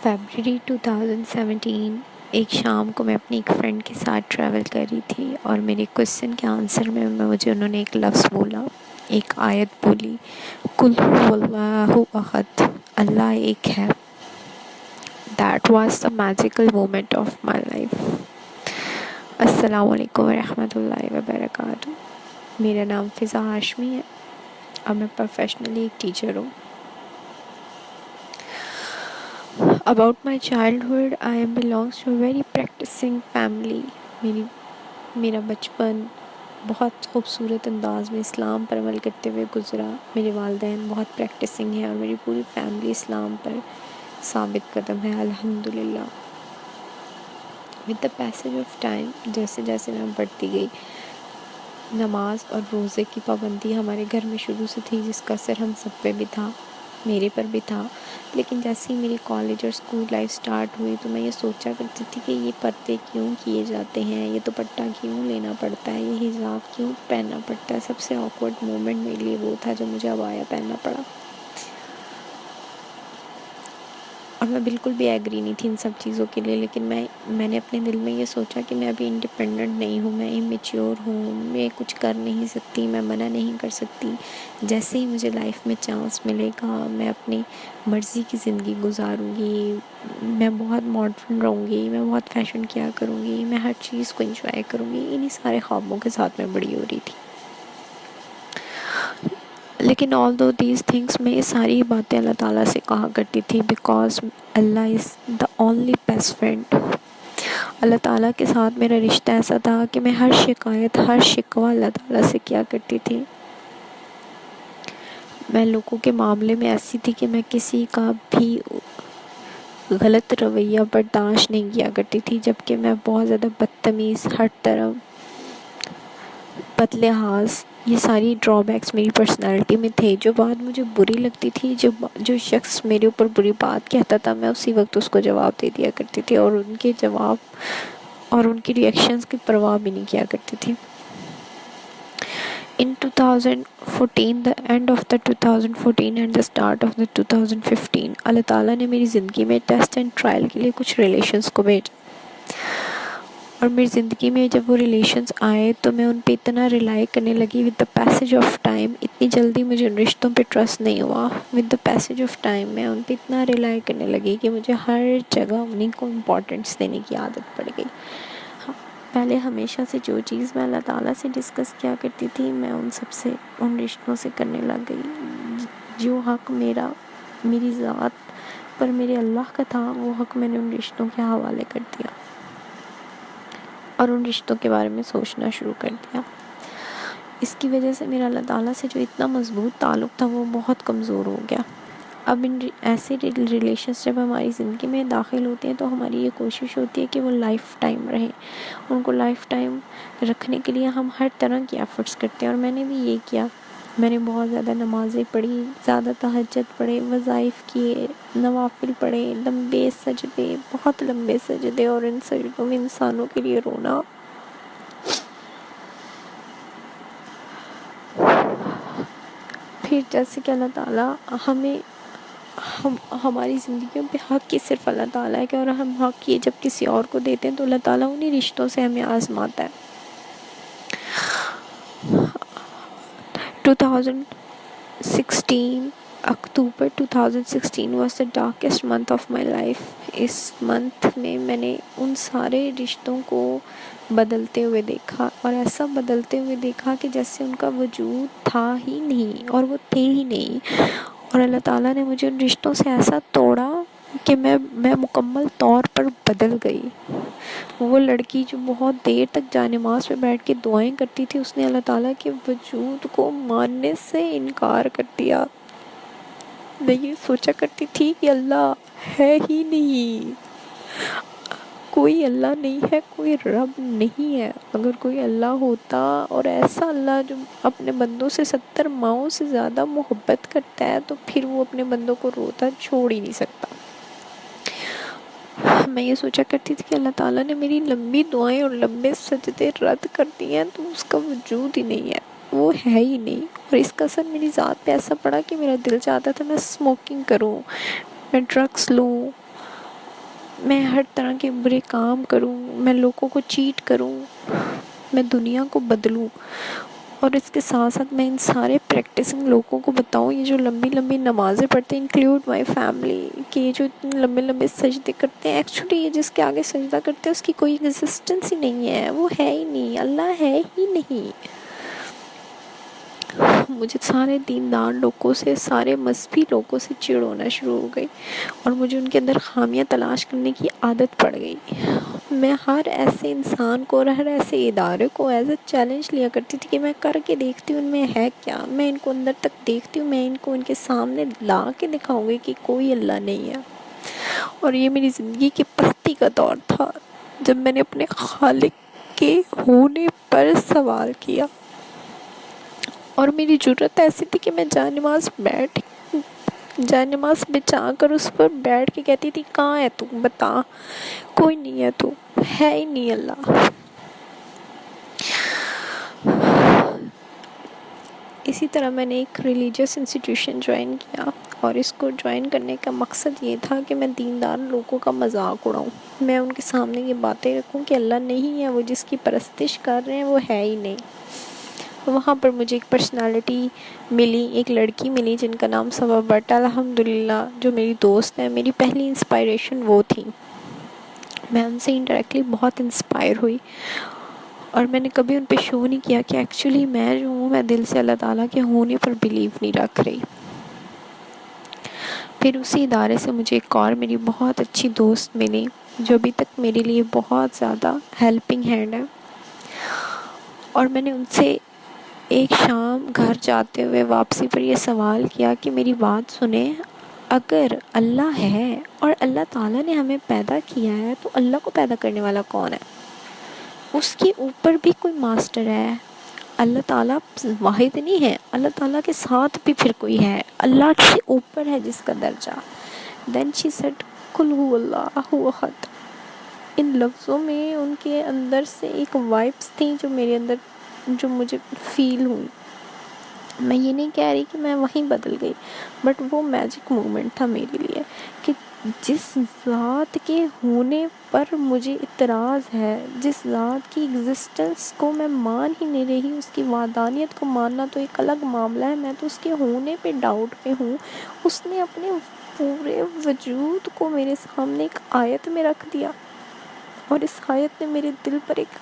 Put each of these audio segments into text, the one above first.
February 2017 ایک شام کو میں اپنی ایک فرینڈ کے ساتھ ٹریول کر رہی تھی اور میرے کوشچن کے آنسر میں مجھے انہوں نے ایک لفظ بولا، ایک آیت بولی، قُلْ هُوَ اللَّهُ أَحَدٌ، اللہ ایک ہے۔ That was the magical moment of my life۔ السلام علیکم ورحمۃ اللہ وبرکاتہ۔ میرا نام فضا ہاشمی ہے اور میں پروفیشنلی ایک ٹیچر ہوں۔ About my childhood, I belongs to a very practicing family۔ میرا بچپن بہت خوبصورت انداز میں اسلام پر عمل کرتے ہوئے گزرا۔ میرے والدین بہت پریکٹسنگ ہیں اور میری پوری فیملی اسلام پر ثابت قدم ہے، الحمدللہ۔ With the passage of time، جیسے جیسے میں بڑھتی گئی، نماز اور روزے کی پابندی ہمارے گھر میں شروع سے تھی، جس کا اثر ہم سب پہ بھی تھا، میرے پر بھی تھا۔ لیکن جیسے ہی میری کالج اور اسکول لائف سٹارٹ ہوئی تو میں یہ سوچا کرتی تھی کہ یہ پردے کیوں کیے جاتے ہیں، یہ دوپٹہ کیوں لینا پڑتا ہے، یہ حجاب کیوں پہننا پڑتا ہے۔ سب سے آکورڈ مومنٹ میرے لیے وہ تھا جب مجھے عبایا پہننا پڑا، اور میں بالکل بھی ایگری نہیں تھی ان سب چیزوں کے لیے۔ لیکن میں نے اپنے دل میں یہ سوچا کہ میں ابھی انڈیپینڈنٹ نہیں ہوں، میں امیچیور ہوں، میں کچھ کر نہیں سکتی، میں منع نہیں کر سکتی۔ جیسے ہی مجھے لائف میں چانس ملے گا میں اپنی مرضی کی زندگی گزاروں گی، میں بہت ماڈرن رہوں گی، میں بہت فیشن کیا کروں گی، میں ہر چیز کو انجوائے کروں گی۔ انہی سارے خوابوں کے ساتھ میں بڑی ہو رہی تھی۔ لیکن آل دو دیز تھنگس، میں یہ ساری باتیں اللہ تعالیٰ سے کہا کرتی تھی، because Allah is the only best friend. اللہ تعالیٰ کے ساتھ میرا رشتہ ایسا تھا کہ میں ہر شکایت، ہر شکوہ اللہ تعالیٰ سے کیا کرتی تھی۔ میں لوگوں کے معاملے میں ایسی تھی کہ میں کسی کا بھی غلط رویہ برداشت نہیں کیا کرتی تھی، جبکہ میں بہت زیادہ بدتمیز، ہر طرح بد لحاظ، یہ ساری ڈرا بیکس میری پرسنالٹی میں تھے۔ جو بات مجھے بری لگتی تھی، جو شخص میرے اوپر بری بات کہتا تھا، میں اسی وقت اس کو جواب دے دیا کرتی تھی اور ان کے جواب اور ان کی ریئیکشنز کی پرواہ بھی نہیں کیا کرتی تھی۔ In 2014، the end of the 2014 and the start of the 2015، اللہ تعالیٰ نے میری زندگی میں ٹیسٹ اینڈ ٹرائل کے لیے کچھ ریلیشنز کو بھیجا، اور میری زندگی میں جب وہ ریلیشنز آئے تو میں ان پہ اتنا ریلائی کرنے لگی۔ With the passage of time, اتنی جلدی مجھے ان رشتوں پہ ٹرسٹ نہیں ہوا۔ With the passage of time میں ان پہ اتنا ریلائی کرنے لگی کہ مجھے ہر جگہ انہیں کو امپورٹنس دینے کی عادت پڑ گئی۔ پہلے ہمیشہ سے جو چیز میں اللہ تعالیٰ سے ڈسکس کیا کرتی تھی، میں ان رشتوں سے کرنے لگ گئی۔ جو حق میری ذات پر میرے اللہ کا تھا، وہ حق میں نے ان رشتوں کے حوالے کر دیا اور ان رشتوں کے بارے میں سوچنا شروع کر دیا۔ اس کی وجہ سے میرا اللہ تعالیٰ سے جو اتنا مضبوط تعلق تھا وہ بہت کمزور ہو گیا۔ اب ایسے ریلیشنز جب ہماری زندگی میں داخل ہوتے ہیں تو ہماری یہ کوشش ہوتی ہے کہ وہ لائف ٹائم رہیں۔ ان کو لائف ٹائم رکھنے کے لیے ہم ہر طرح کی ایفرٹس کرتے ہیں، اور میں نے بھی یہ کیا۔ میں نے بہت زیادہ نمازیں پڑھی، زیادہ تہجد پڑھے، وظائف کیے، نوافل پڑھے، لمبے سجدے، بہت لمبے سجدے، اور ان سجدوں میں انسانوں کے لیے رونا۔ پھر جیسے کہ اللہ تعالیٰ ہماری زندگیوں پہ حق کی صرف اللہ تعالیٰ ہے، کہ اور ہم حق یہ جب کسی اور کو دیتے ہیں تو اللہ تعالیٰ انہی رشتوں سے ہمیں آزماتا ہے۔ October 2016 was the darkest month of my life۔ اس منتھ میں میں نے ان سارے رشتوں کو بدلتے ہوئے دیکھا، اور ایسا بدلتے ہوئے دیکھا کہ جیسے ان کا وجود تھا ہی نہیں اور وہ تھے ہی نہیں۔ اور اللہ تعالیٰ نے مجھے ان رشتوں سے ایسا توڑا کہ میں مکمل طور پر بدل گئی۔ وہ لڑکی جو بہت دیر تک جانماز پہ بیٹھ کے دعائیں کرتی تھی، اس نے اللہ تعالیٰ کے وجود کو ماننے سے انکار کر دیا۔ میں یہ سوچا کرتی تھی کہ اللہ ہے ہی نہیں، کوئی اللہ نہیں ہے، کوئی رب نہیں ہے۔ اگر کوئی اللہ ہوتا، اور ایسا اللہ جو اپنے بندوں سے 70 ماؤں سے زیادہ محبت کرتا ہے، تو پھر وہ اپنے بندوں کو روتا چھوڑ ہی نہیں سکتا۔ میں یہ سوچا کرتی تھی کہ اللہ تعالیٰ نے میری لمبی دعائیں اور لمبے سجدے رد کر دیے ہیں، تو اس کا وجود ہی نہیں ہے، وہ ہے ہی نہیں۔ اور اس کا اثر میری ذات پہ ایسا پڑا کہ میرا دل چاہتا تھا میں اسموکنگ کروں، میں ڈرگس لوں، میں ہر طرح کے برے کام کروں، میں لوگوں کو چیٹ کروں، میں دنیا کو بدلوں، اور اس کے ساتھ ساتھ میں ان سارے پریکٹسنگ لوگوں کو بتاؤں، یہ جو لمبی لمبی نمازیں پڑھتے ہیں، انکلیوڈ مائی فیملی، کہ یہ جو اتنے لمبے لمبے سجدے کرتے ہیں، ایکچولی یہ جس کے آگے سجدہ کرتے ہیں اس کی کوئی ایگزسٹنس ہی نہیں ہے، وہ ہے ہی نہیں، اللہ ہے ہی نہیں۔ مجھے سارے دیندار لوگوں سے، سارے مذہبی لوگوں سے چڑ ہونا شروع ہو گئی، اور مجھے ان کے اندر خامیاں تلاش کرنے کی عادت پڑ گئی۔ میں ہر ایسے انسان کو اور ہر ایسے ادارے کو ایز اے چیلنج لیا کرتی تھی کہ میں کر کے دیکھتی ہوں ان میں ہے کیا، میں ان کو اندر تک دیکھتی ہوں، میں ان کو ان کے سامنے لا کے دکھاؤں گی کہ کوئی اللہ نہیں ہے۔ اور یہ میری زندگی کی پستی کا دور تھا جب میں نے اپنے خالق کے ہونے پر سوال کیا، اور میری جرت ایسی تھی کہ میں جائے نماز بچھا کر اس پر بیٹھ کے کہتی تھی کہاں ہے تو، بتا، کوئی نہیں ہے تو، ہے ہی نہیں اللہ۔ اسی طرح میں نے ایک ریلیجیس انسٹیٹیوشن جوائن کیا، اور اس کو جوائن کرنے کا مقصد یہ تھا کہ میں دیندار لوگوں کا مذاق اڑاؤں، میں ان کے سامنے یہ باتیں رکھوں کہ اللہ نہیں ہے، وہ جس کی پرستش کر رہے ہیں وہ ہے ہی نہیں۔ وہاں پر مجھے ایک پرسنالٹی ملی، ایک لڑکی ملی جن کا نام صبا بٹ، الحمدللہ جو میری دوست ہے، میری پہلی انسپائریشن وہ تھی۔ میں ان سے انڈائریکٹلی بہت انسپائر ہوئی، اور میں نے کبھی ان پہ شو نہیں کیا کہ ایکچولی میں جو ہوں، میں دل سے اللہ تعالیٰ کے ہونے پر بلیو نہیں رکھ رہی۔ پھر اسی ادارے سے مجھے ایک اور میری بہت اچھی دوست ملی جو ابھی تک میرے لیے بہت زیادہ ہیلپنگ ہینڈ ہے، اور میں نے ان سے ایک شام گھر جاتے ہوئے واپسی پر یہ سوال کیا کہ میری بات سنیں، اگر اللہ ہے اور اللہ تعالیٰ نے ہمیں پیدا کیا ہے تو اللہ کو پیدا کرنے والا کون ہے؟ اس کے اوپر بھی کوئی ماسٹر ہے؟ اللہ تعالیٰ واحد نہیں ہے، اللہ تعالیٰ کے ساتھ بھی پھر کوئی ہے، اللہ سے اوپر ہے جس کا درجہ۔ دین شی سیڈ قل هو اللہ احد۔ ان لفظوں میں ان کے اندر سے ایک وائبس تھیں جو میرے اندر، جو مجھے فیل ہوئی۔ میں یہ نہیں کہہ رہی کہ میں وہیں بدل گئی، بٹ وہ میجک مومنٹ تھا میرے لیے کہ جس ذات کے ہونے پر مجھے اعتراض ہے، جس ذات کی ایگزسٹنس کو میں مان ہی نہیں رہی، اس کی وحدانیت کو ماننا تو ایک الگ معاملہ ہے، میں تو اس کے ہونے پہ ڈاؤٹ پہ ہوں۔ اس نے اپنے پورے وجود کو میرے سامنے ایک آیت میں رکھ دیا، اور اس آیت نے میرے دل پر ایک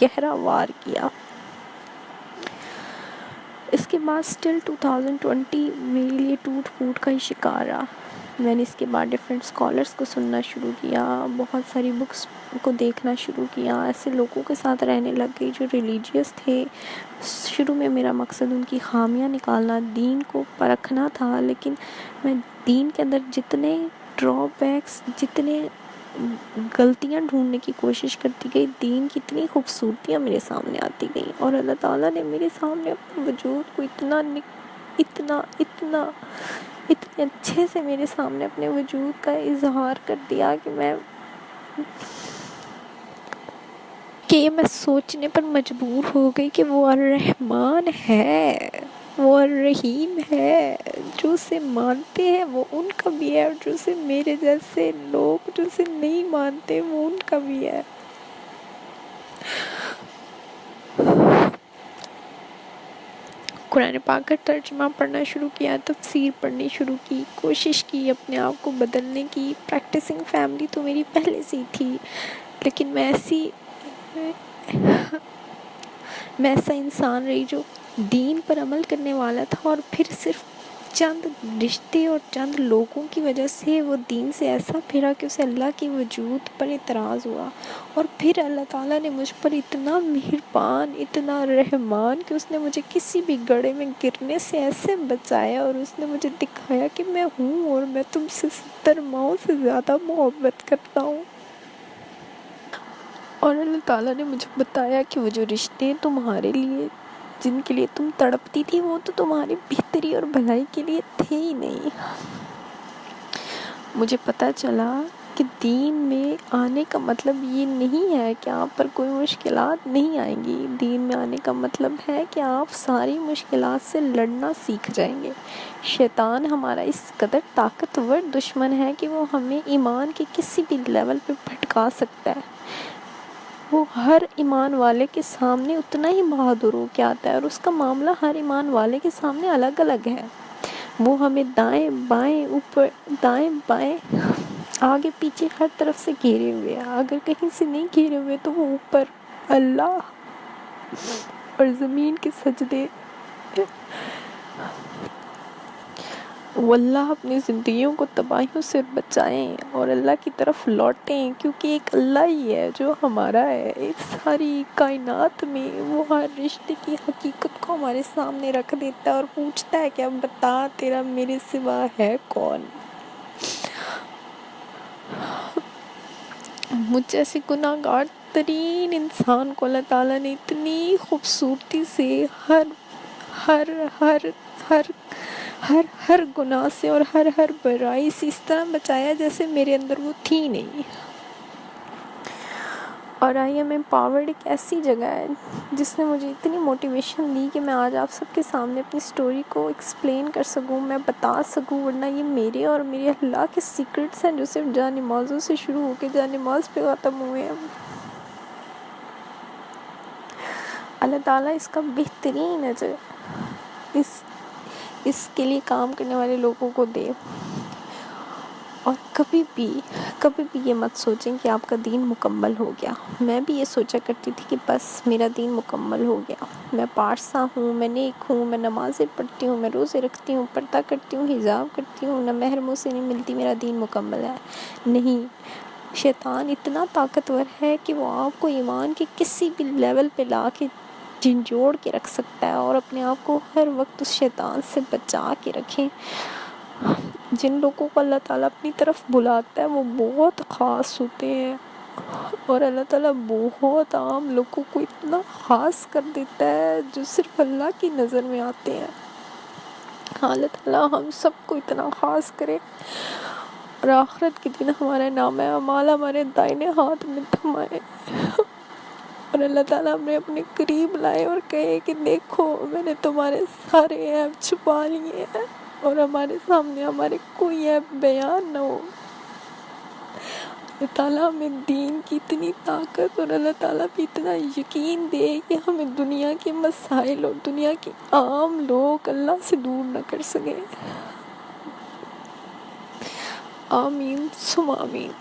گہرا وار کیا۔ اس کے بعد سٹل 2020 میرے لیے ٹوٹ پھوٹ کا ہی شکار رہا۔ میں نے اس کے بعد ڈیفرنٹ اسکالرس کو سننا شروع کیا، بہت ساری بکس کو دیکھنا شروع کیا، ایسے لوگوں کے ساتھ رہنے لگ گئی جو ریلیجیس تھے۔ شروع میں میرا مقصد ان کی خامیاں نکالنا، دین کو پرکھنا تھا، لیکن میں دین کے اندر جتنے ڈرا بیکس، جتنے غلطیاں ڈھونڈنے کی کوشش کرتی گئی، دین کی اتنی خوبصورتیاں میرے سامنے آتی گئیں، اور اللہ تعالیٰ نے میرے سامنے اپنے وجود کو اتنا اتنے اچھے سے میرے سامنے اپنے وجود کا اظہار کر دیا کہ یہ میں سوچنے پر مجبور ہو گئی کہ وہ الرحمن ہے، وہ الرحیم ہے، جو اسے مانتے ہیں وہ ان کا بھی ہے، اور جو اسے میرے جیسے لوگ جو اسے نہیں مانتے وہ ان کا بھی ہے۔ قرآن پاک کا ترجمہ پڑھنا شروع کیا، تفسیر پڑھنی شروع کی، کوشش کی اپنے آپ کو بدلنے کی۔ پریکٹسنگ فیملی تو میری پہلے سے ہی تھی، لیکن میں ایسا انسان رہی جو دین پر عمل کرنے والا تھا، اور پھر صرف چند رشتے اور چند لوگوں کی وجہ سے وہ دین سے ایسا پھرا کہ اسے اللہ کی وجود پر اعتراض ہوا، اور پھر اللہ تعالیٰ نے مجھ پر اتنا مہربان، اتنا رحمان کہ اس نے مجھے کسی بھی گڑھے میں گرنے سے ایسے بچایا، اور اس نے مجھے دکھایا کہ میں ہوں، اور میں تم سے 70 ماؤں سے زیادہ محبت کرتا ہوں۔ اور اللہ تعالیٰ نے مجھے بتایا کہ وہ جو رشتے تمہارے لیے، جن کے لیے تم تڑپتی تھی، وہ تو تمہاری بہتری اور بھلائی کے لیے تھے ہی نہیں۔ مجھے پتہ چلا کہ دین میں آنے کا مطلب یہ نہیں ہے کہ آپ پر کوئی مشکلات نہیں آئیں گی. دین میں آنے کا مطلب ہے کہ آپ ساری مشکلات سے لڑنا سیکھ جائیں گے. شیطان ہمارا اس قدر طاقتور دشمن ہے کہ وہ ہمیں ایمان کے کسی بھی لیول پہ بھٹکا سکتا ہے. وہ ہر ایمان والے کے سامنے اتنا ہی بہادر ہو کے آتا ہے، اور اس کا معاملہ ہر ایمان والے کے سامنے الگ الگ ہے. وہ ہمیں دائیں بائیں اوپر دائیں بائیں آگے پیچھے ہر طرف سے گھیرے ہوئے ہیں. اگر کہیں سے نہیں گھیرے ہوئے تو وہ اوپر اللہ اور زمین کے سجدے. واللہ اپنی زندگیوں کو تباہیوں سے بچائیں اور اللہ کی طرف لوٹیں، کیونکہ ایک اللہ ہی ہے جو ہمارا ہے. اس ساری کائنات میں وہ ہر رشتے کی حقیقت کو ہمارے سامنے رکھ دیتا ہے اور پوچھتا ہے کہ اب بتا تیرا میرے سوا ہے کون. مجھ جیسے گناہ گار ترین انسان کو اللہ تعالیٰ نے اتنی خوبصورتی سے ہر ہر ہر ہر ہر ہر گناہ سے اور ہر برائی سے اس طرح بچایا جیسے میرے اندر وہ تھی نہیں. اور آئی ایم امپاورڈ ایک ایسی جگہ ہے جس نے مجھے اتنی موٹیویشن دی کہ میں آج آپ سب کے سامنے اپنی سٹوری کو ایکسپلین کر سکوں، میں بتا سکوں. ورنہ یہ میرے اور میرے اللہ کے سیکرٹس ہیں جو صرف جا نمازوں سے شروع ہو کے جا نماز پہ ختم ہوئے ہیں. اللہ تعالیٰ اس کا بہترین اجر اس کے لیے کام کرنے والے لوگوں کو دے. اور کبھی بھی یہ مت سوچیں کہ آپ کا دین مکمل ہو گیا. میں بھی یہ سوچا کرتی تھی کہ بس میرا دین مکمل ہو گیا، میں پارسا ہوں، میں نیک ہوں، میں نمازیں پڑھتی ہوں، میں روزے رکھتی ہوں، پردہ کرتی ہوں، حجاب کرتی ہوں، نہ محرموں سے نہیں ملتی، میرا دین مکمل ہے. نہیں، شیطان اتنا طاقتور ہے کہ وہ آپ کو ایمان کے کسی بھی لیول پہ لا کے جھنجھوڑ کے رکھ سکتا ہے. اور اپنے آپ کو ہر وقت اس شیطان سے بچا کے رکھیں. جن لوگوں کو اللہ تعالیٰ اپنی طرف بلاتا ہے وہ بہت خاص ہوتے ہیں، اور اللہ تعالیٰ بہت عام لوگوں کو اتنا خاص کر دیتا ہے جو صرف اللہ کی نظر میں آتے ہیں. اللہ تعالیٰ ہم سب کو اتنا خاص کرے اور آخرت کے دن ہمارا نام اعمال ہمارے دائنے ہاتھ میں تھمائے، اور اللہ تعالیٰ ہمیں اپنے قریب لائے اور کہے کہ دیکھو میں نے تمہارے سارے عیب چھپا لیے ہیں، اور ہمارے سامنے ہمارے کوئی عیب بیان نہ ہو. اللہ تعالیٰ ہمیں دین کی اتنی طاقت اور اللہ تعالیٰ بھی اتنا یقین دے کہ ہمیں دنیا کے مسائل اور دنیا کے عام لوگ اللہ سے دور نہ کر سکیں. آمین ثم آمین.